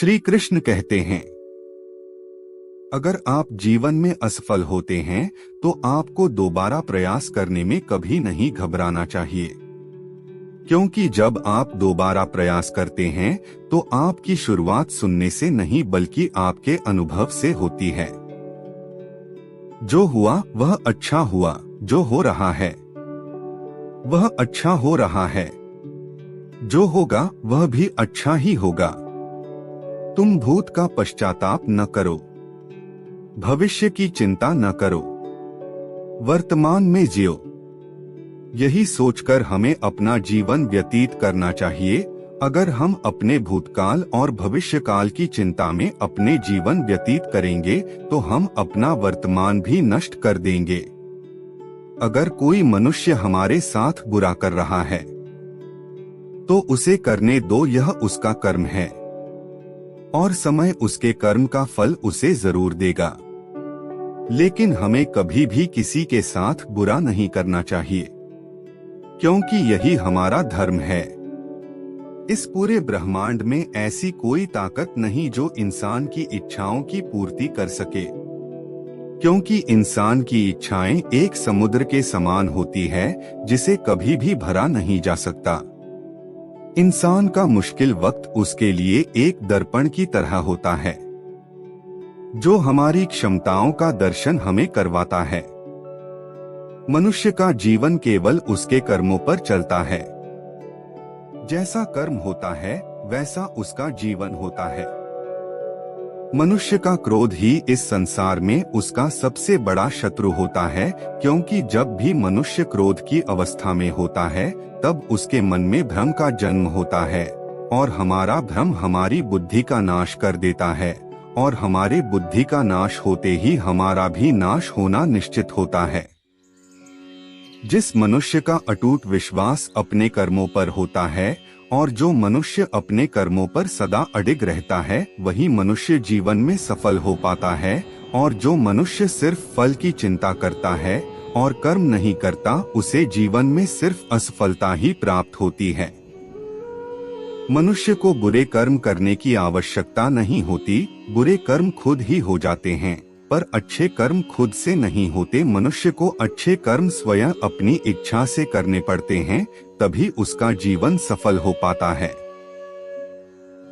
श्री कृष्ण कहते हैं, अगर आप जीवन में असफल होते हैं तो आपको दोबारा प्रयास करने में कभी नहीं घबराना चाहिए, क्योंकि जब आप दोबारा प्रयास करते हैं तो आपकी शुरुआत सुनने से नहीं बल्कि आपके अनुभव से होती है। जो हुआ वह अच्छा हुआ, जो हो रहा है वह अच्छा हो रहा है, जो होगा वह भी अच्छा ही होगा। तुम भूत का पश्चाताप न करो, भविष्य की चिंता न करो, वर्तमान में जियो। यही सोचकर हमें अपना जीवन व्यतीत करना चाहिए। अगर हम अपने भूतकाल और भविष्यकाल की चिंता में अपने जीवन व्यतीत करेंगे तो हम अपना वर्तमान भी नष्ट कर देंगे। अगर कोई मनुष्य हमारे साथ बुरा कर रहा है तो उसे करने दो, यह उसका कर्म है और समय उसके कर्म का फल उसे जरूर देगा। लेकिन हमें कभी भी किसी के साथ बुरा नहीं करना चाहिए, क्योंकि यही हमारा धर्म है। इस पूरे ब्रह्मांड में ऐसी कोई ताकत नहीं जो इंसान की इच्छाओं की पूर्ति कर सके, क्योंकि इंसान की इच्छाएं एक समुद्र के समान होती है जिसे कभी भी भरा नहीं जा सकता। इंसान का मुश्किल वक्त उसके लिए एक दर्पण की तरह होता है जो हमारी क्षमताओं का दर्शन हमें करवाता है। मनुष्य का जीवन केवल उसके कर्मों पर चलता है। जैसा कर्म होता है वैसा उसका जीवन होता है। मनुष्य का क्रोध ही इस संसार में उसका सबसे बड़ा शत्रु होता है, क्योंकि जब भी मनुष्य क्रोध की अवस्था में होता है तब उसके मन में भ्रम का जन्म होता है और हमारा भ्रम हमारी बुद्धि का नाश कर देता है और हमारे बुद्धि का नाश होते ही हमारा भी नाश होना निश्चित होता है। जिस मनुष्य का अटूट विश्वास अपने कर्मों पर होता है और जो मनुष्य अपने कर्मों पर सदा अडिग रहता है वही मनुष्य जीवन में सफल हो पाता है, और जो मनुष्य सिर्फ फल की चिंता करता है और कर्म नहीं करता उसे जीवन में सिर्फ असफलता ही प्राप्त होती है। मनुष्य को बुरे कर्म करने की आवश्यकता नहीं होती, बुरे कर्म खुद ही हो जाते हैं, पर अच्छे कर्म खुद से नहीं होते। मनुष्य को अच्छे कर्म स्वयं अपनी इच्छा से करने पड़ते हैं, तभी उसका जीवन सफल हो पाता है।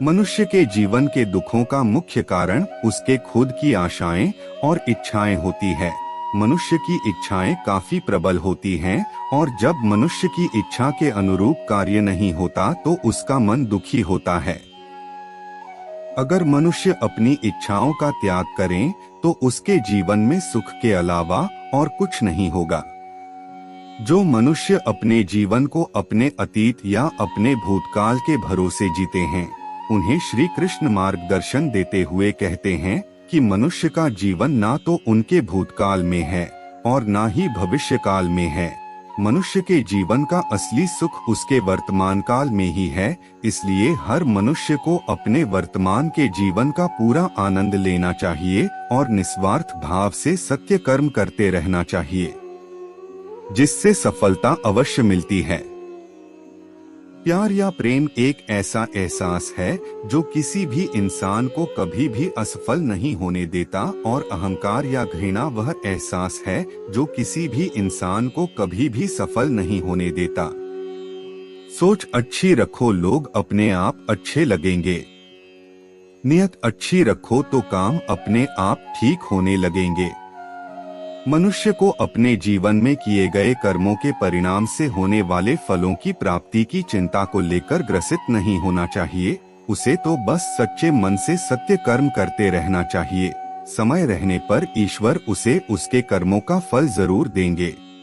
मनुष्य के जीवन के दुखों का मुख्य कारण उसके खुद की आशाएं और इच्छाएं होती है। मनुष्य की इच्छाएं काफी प्रबल होती हैं और जब मनुष्य की इच्छा के अनुरूप कार्य नहीं होता तो उसका मन दुखी होता है। अगर मनुष्य अपनी इच्छाओं का त्याग करें तो उसके जीवन में सुख के अलावा और कुछ नहीं होगा। जो मनुष्य अपने जीवन को अपने अतीत या अपने भूतकाल के भरोसे जीते हैं उन्हें श्री कृष्ण मार्गदर्शन देते हुए कहते हैं कि मनुष्य का जीवन ना तो उनके भूतकाल में है और ना ही भविष्य काल में है। मनुष्य के जीवन का असली सुख उसके वर्तमान काल में ही है। इसलिए हर मनुष्य को अपने वर्तमान के जीवन का पूरा आनंद लेना चाहिए और निस्वार्थ भाव से सत्य कर्म करते रहना चाहिए, जिससे सफलता अवश्य मिलती है। प्यार या प्रेम एक ऐसा एहसास है जो किसी भी इंसान को कभी भी असफल नहीं होने देता, और अहंकार या घृणा वह एहसास है जो किसी भी इंसान को कभी भी सफल नहीं होने देता। सोच अच्छी रखो, लोग अपने आप अच्छे लगेंगे। नियत अच्छी रखो तो काम अपने आप ठीक होने लगेंगे। मनुष्य को अपने जीवन में किए गए कर्मों के परिणाम से होने वाले फलों की प्राप्ति की चिंता को लेकर ग्रसित नहीं होना चाहिए। उसे तो बस सच्चे मन से सत्य कर्म करते रहना चाहिए। समय रहने पर ईश्वर उसे उसके कर्मों का फल जरूर देंगे।